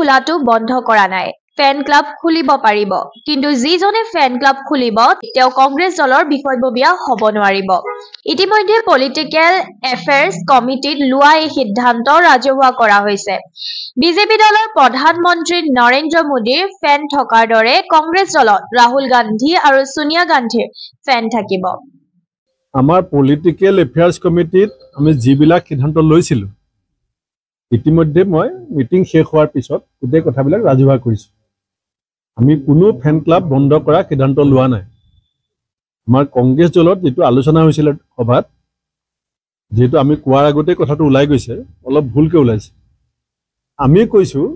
খোলাটো বন্ধ কৰা নাই। ফেন ক্লাব খুলিব পাৰিব, কিন্তু যিজনে ফেন ক্লাব খুলিব তেওঁ কংগ্ৰেছ দলৰ বিষয়ববীয়া হ'ব নোৱাৰিব। ইতিমধ্যে পলিটিকেল এফেয়াৰ্ছ কমিটিত লোৱা এই সিদ্ধান্ত ৰাজহুৱা কৰা হৈছে। বিজেপি দলৰ প্ৰধানমন্ত্ৰী নৰেন্দ্ৰ মোদীৰ ফেন থকাৰ দৰে কংগ্ৰেছ দলত ৰাহুল গান্ধী আৰু সোনিয়া গান্ধীৰ ফেন থাকিব। আমাৰ পলিটিকেল এফেয়াৰ্ছ কমিটিত আমি যিবিলাক সিদ্ধান্ত লৈছিলোঁ ইতিমধ্যে মই মিটিং শেষ হোৱাৰ পিছত গোটেই কথাবিলাক ৰাজহুৱা কৰিছোঁ। আমি কোনো ফেন ক্লাব বন্ধ কৰা সিদ্ধান্ত লোৱা নাই। আমাৰ কংগ্ৰেছ দলত যিটো আলোচনা হৈছিল সভাত, যিহেতু আমি কোৱাৰ আগতে কথাটো ওলাই গৈছে, অলপ ভুলকৈ ওলাইছে। আমি কৈছোঁ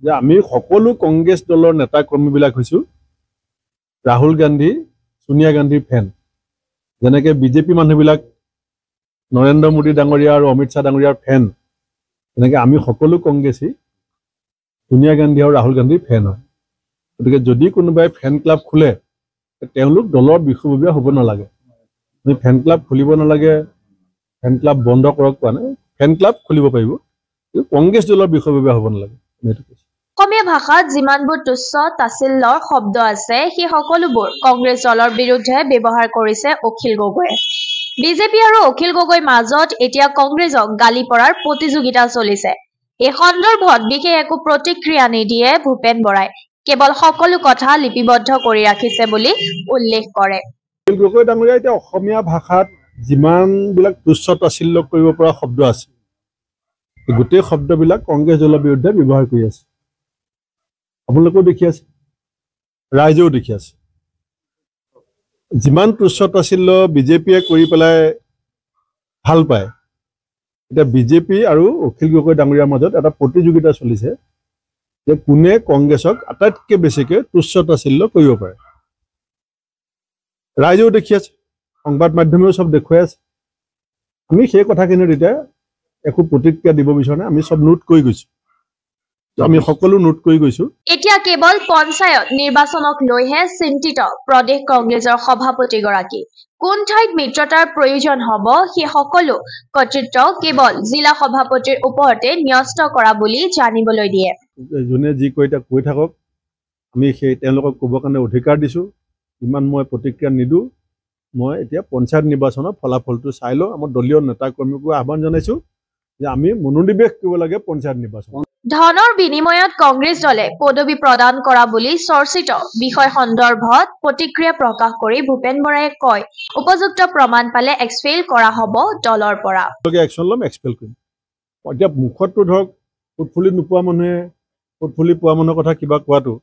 যে আমি সকলো কংগ্ৰেছ দলৰ নেতা কৰ্মীবিলাক হৈছোঁ ৰাহুল গান্ধী সোনিয়া গান্ধীৰ ফেন। যেনেকৈ বিজেপি মানুহবিলাক নৰেন্দ্ৰ মোদী ডাঙৰীয়া আৰু অমিত শ্বাহ ডাঙৰীয়াৰ ফেন, তেনেকৈ আমি সকলো কংগ্ৰেছী সোনিয়া গান্ধী আৰু ৰাহুল গান্ধীৰ ফেন হয়। গতিকে যদি কোনোবাই ফেন ক্লাব খোলে তেওঁলোক দলৰ বিষয়ববীয়া হ'ব নালাগে। আমি ফেন ক্লাব খুলিব নালাগে, ফেন ক্লাব বন্ধ কৰক কোৱা নাই। ফেন ক্লাব খুলিব পাৰিব, কিন্তু কংগ্ৰেছ দলৰ বিষয়ববীয়া হ'ব নালাগে। অসমীয়া ভাষাত যিমানবোৰ তুচ্ছ তাচিল্যৰ শব্দ আছে সেই সকলোবোৰ কংগ্ৰেছ দলৰ বিৰুদ্ধে ব্যৱহাৰ কৰিছে অখিল গগৈয়ে। বিজেপি আৰু অখিল গগৈৰ মাজত এতিয়া কংগ্ৰেছক গালি পৰাৰ প্ৰতিযোগিতা চলিছে। এই সন্দৰ্ভত বিশেষ একো প্ৰতিক্ৰিয়া নিদিয়ে ভূপেন বৰাই, কেৱল সকলো কথা লিপিবদ্ধ কৰি ৰাখিছে বুলি উল্লেখ কৰে। অখিল গগৈ ডাঙৰীয়া এতিয়া অসমীয়া ভাষাত যিমানবিলাক তুচ্ছ তাচিল্য কৰিব পৰা শব্দ আছে গোটেই শব্দবিলাক কংগ্ৰেছ দলৰ বিৰুদ্ধে ব্যৱহাৰ কৰি আছে। আপোনালোকেও দেখি আছে, ৰাইজেও দেখি আছে। যিমান তুচ্ছ তাচিল্য বিজেপিয়ে কৰি পেলাই ভাল পায়, এতিয়া বিজেপি আৰু অখিল গগৈ ডাঙৰীয়াৰ মাজত এটা প্ৰতিযোগিতা চলিছে যে কোনে কংগ্ৰেছক আটাইতকৈ বেছিকৈ তুচ্ছ তাচিল্য কৰিব পাৰে। ৰাইজেও দেখি আছে, সংবাদ মাধ্যমেও চব দেখুৱাই আছে। আমি সেই কথাখিনিত এতিয়া একো প্ৰতিক্ৰিয়া দিব বিচৰা নাই। আমি চব নোট কৰি গৈছোঁ, আমি সকলো নোট কৰি গৈছোঁ। এতিয়া কেৱল পঞ্চায়ত নিৰ্বাচনক লৈহে চিন্তিত প্ৰদেশ কংগ্ৰেছৰ সভাপতিগৰাকী। কোন ঠাইত মিত্ৰতাৰ প্ৰয়োজন হ'ব সেই সকলো কৰ্তৃত্ব কেৱল জিলা সভাপতিৰ ওপৰতে ন্যস্ত কৰা বুলি জানিবলৈ দিয়ে। যোনে যি কয় এতিয়া কৈ থাকক, আমি সেই তেওঁলোকক ক'বৰ কাৰণে অধিকাৰ দিছোঁ। ইমান মই প্ৰতিক্ৰিয়া নিদিওঁ। মই এতিয়া পঞ্চায়ত নিৰ্বাচনৰ ফলাফলটো চাই লওঁ। আমাৰ দলীয় নেতা কৰ্মীকো আহ্বান জনাইছোঁ যে আমি মনোনিৱেশ কৰিব লাগে পঞ্চায়ত নিৰ্বাচন। ধনৰ বিনিময়ত কংগ্ৰেছ দলে পদবী প্ৰদান কৰা বুলি চৰ্চিত বিষয় সন্দৰ্ভত প্ৰতিক্ৰিয়া প্ৰকাশ কৰি ভূপেন বৰায়ে কয়, উপযুক্ত প্ৰমাণ পালে এক্সপেল কৰা হ'ব দলৰ পৰা। একশ্যন ল'ম, এক্সপেল কৰিম। এতিয়া মুখতটো ধৰক ফুটফুলি নোপোৱা মানুহে ফুটফুলি পোৱা মানুহৰ কথা কিবা কোৱাটো,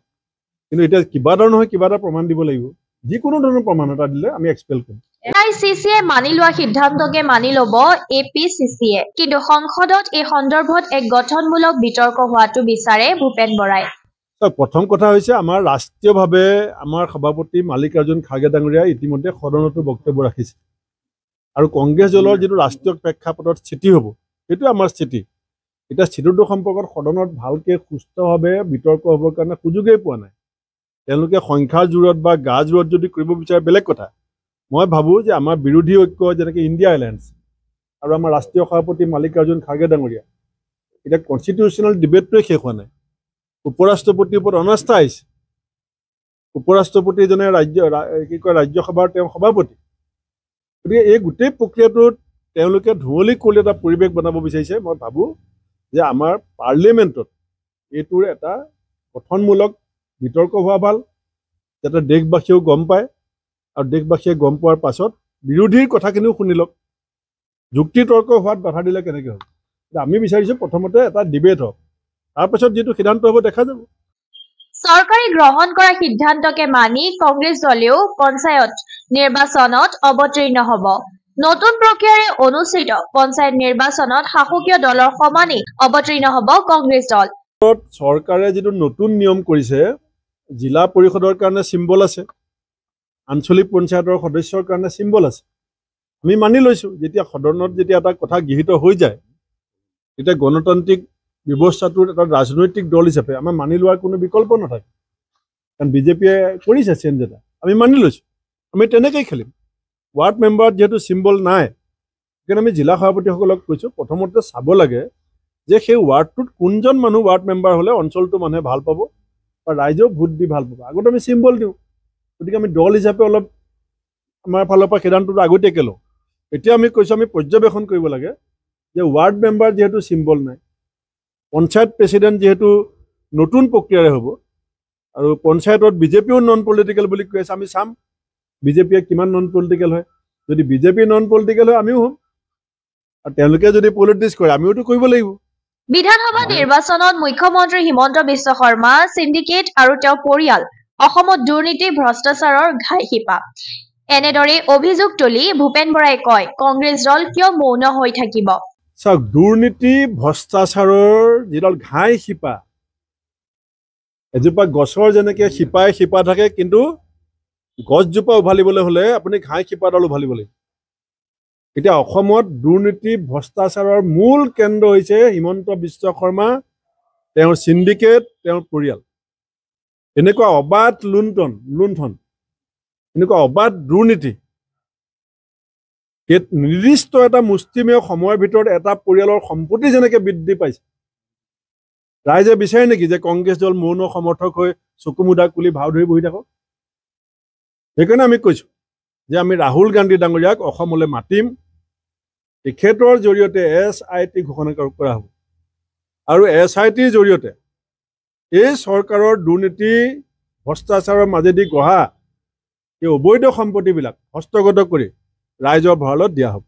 কিন্তু এতিয়া কিবা এটা নহয় কিবা এটা প্ৰমাণ দিব লাগিব। যিকোনো ধৰণৰ প্ৰমাণ এটা দিলে আমি এক্সপেল কৰিম। AICCয়ে মানি লোৱা সিদ্ধান্তকে মানি ল'ব APCCয়ে, কিন্তু সংসদত এই সন্দৰ্ভত এক গঠনমূলক বিতৰ্ক হোৱাটো বিচাৰে ভূপেন বৰাই। প্ৰথম কথা হৈছে আমাৰ ৰাষ্ট্ৰীয়ভাৱে আমাৰ সভাপতি মাল্লিকাৰ্জুন খাৰ্গে ডাঙৰীয়াই ইতিমধ্যে সদনতো বক্তব্য ৰাখিছে, আৰু কংগ্ৰেছ দলৰ যিটো ৰাষ্ট্ৰীয় প্ৰেক্ষাপটত স্থিতি হ'ব সেইটো আমাৰ স্থিতি। এতিয়া স্থিতিটো সম্পৰ্কত সদনত ভালকৈ সুস্থভাৱে বিতৰ্ক হ'বৰ কাৰণে সুযোগেই পোৱা নাই। তেওঁলোকে সংখ্যাৰ জোৰত বা গা জোৰত যদি কৰিব বিচাৰে বেলেগ কথা। মই ভাবোঁ যে আমাৰ বিৰোধী ঐক্য যেনেকৈ ইণ্ডিয়া এলায়েন্স আৰু আমাৰ ৰাষ্ট্ৰীয় সভাপতি মাল্লিকাৰ্জুন খাৰ্গে ডাঙৰীয়া, এতিয়া কনষ্টিটিউশ্যনেল ডিবেটটোৱে শেষ হোৱা নাই। উপৰাষ্ট্ৰপতিৰ ওপৰত অনাস্থা আহিছে। উপৰাষ্ট্ৰপতিজনে ৰাজ্যসভাৰ তেওঁ সভাপতি। গতিকে এই গোটেই প্ৰক্ৰিয়াটোত তেওঁলোকে ধুঁৱলি কৰি এটা পৰিৱেশ বনাব বিচাৰিছে। মই ভাবোঁ যে আমাৰ পাৰ্লিয়ামেণ্টত এইটোৰ এটা গঠনমূলক বিতৰ্ক হোৱা ভাল, যাতে দেশবাসীয়েও গম পায়, আৰু দেশবাসীয়ে গম পোৱাৰ পাছত বিৰোধীৰ কথাখিনিও শুনি লওক। যুক্তি তৰ্ক হোৱাত বাধা দিলে কেনেকৈ হ'ব? আমি বিচাৰিছোঁ প্ৰথমতে এটা ডিবেট হওক, তাৰপাছত যিটো সিদ্ধান্ত হ'ব দেখা যাব। চৰকাৰে গ্ৰহণ কৰা সিদ্ধান্তকে মানি কংগ্ৰেছ দলেও পঞ্চায়ত নিৰ্বাচনত অৱতীৰ্ণ হ'ব। নতুন প্ৰক্ৰিয়াৰে অনুষ্ঠিত পঞ্চায়ত নিৰ্বাচনত শাসকীয় দলৰ সমানেই অৱতীৰ্ণ হ'ব কংগ্ৰেছ দল। চৰকাৰে যিটো নতুন নিয়ম কৰিছে, জিলা পৰিষদৰ কাৰণে চিম্বল আছে, আঞ্চলিক পঞ্চায়তৰ সদস্যৰ কাৰণে চিম্বল আছে। আমি মানি লৈছোঁ, যেতিয়া সদনত যেতিয়া এটা কথা গৃহীত হৈ যায় তেতিয়া গণতান্ত্ৰিক ব্যৱস্থাটোৰ এটা ৰাজনৈতিক দল হিচাপে আমাৰ মানি লোৱাৰ কোনো বিকল্প নাথাকে। কাৰণ বিজেপিয়ে কৰিছে চেঞ্জ এটা, আমি মানি লৈছোঁ, আমি তেনেকৈয়ে খেলিম। ৱাৰ্ড মেম্বাৰত যিহেতু চিম্বল নাই, সেইকাৰণে আমি জিলা সভাপতিসকলক কৈছোঁ প্ৰথমতে চাব লাগে যে সেই ৱাৰ্ডটোত কোনজন মানুহ ৱাৰ্ড মেম্বাৰ হ'লে অঞ্চলটো মানুহে ভাল পাব বা ৰাইজেও ভোট দি ভাল পাব। আগতে আমি চিম্বল দিওঁ, গতিকে আমি দল হিচাপে অলপ আমাৰ ফালৰ পৰা সিদ্ধান্তটো আগতীয়াকৈ লওঁ। এতিয়া আমি কৈছোঁ আমি পৰ্যবেক্ষণ কৰিব লাগে যে ৱাৰ্ড মেম্বাৰ যিহেতু চিম্বল নাই, পঞ্চায়ত প্ৰেচিডেণ্ট যিহেতু নতুন প্ৰক্ৰিয়াৰে হ'ব আৰু পঞ্চায়তত বিজেপিও নন পলিটিকেল বুলি কৈ আছে, আমি চাম বিজেপিয়ে কিমান নন পলিটিকেল হয়। যদি বিজেপি নন পলিটিকেল হয় আমিও হ'ম, আৰু তেওঁলোকে যদি পলিটিক্স কৰে আমিওতো কৰিব লাগিব। বিধানসভা নিৰ্বাচনত মুখ্যমন্ত্ৰী হিমন্ত বিশ্ব শৰ্মা, সিন্ডিকেট আৰু তেওঁৰ পৰিয়াল অসমত দুৰ্নীতি ভ্ৰষ্টাচাৰৰ ঘাই শিপা। এনেদৰে অভিযোগ তুলি ভূপেন বৰাই কয়, কংগ্ৰেছ দল কিয় মৌন হৈ থাকিব? চাওক, দুৰ্নীতি ভ্ৰষ্টাচাৰৰ যিডাল ঘাই শিপা, এজোপা গছৰ যেনেকৈ শিপাই শিপা থাকে, কিন্তু গছজোপা উভালিবলৈ হ'লে আপুনি ঘাই শিপাডাল উভালিব লাগিব। এতিয়া অসমত দুৰ্নীতি ভ্ৰষ্টাচাৰৰ মূল কেন্দ্ৰ হৈছে হিমন্ত বিশ্ব শৰ্মা, তেওঁৰ সিন্ডিকেট, তেওঁৰ পৰিয়াল। এনেকুৱা অবাধ লুণ্ঠন, এনেকুৱা অবাধ দুৰ্নীতি নিৰ্দিষ্ট এটা মুষ্টিমেয় সময়ৰ ভিতৰত এটা পৰিয়ালৰ সম্পত্তি যেনেকৈ বৃদ্ধি পাইছে, ৰাইজে বিচাৰে নেকি যে কংগ্ৰেছ দল মৌন সমৰ্থক হৈ চকু মুদা খুলি ভাও ধৰি বহি থাকক? সেইকাৰণে আমি কৈছোঁ যে আমি ৰাহুল গান্ধী ডাঙৰীয়াক অসমলৈ মাতিম, তেখেতৰ জৰিয়তে SIT ঘোষণা কৰা হ'ব, আৰু SITৰ জৰিয়তে এই চৰকাৰৰ দুৰ্নীতি ভ্ৰষ্টাচাৰৰ মাজেদি গঢ়া এই অবৈধ সম্পত্তিবিলাক হস্তগত কৰি ৰাইজৰ ভঁৰালত দিয়া হ'ব।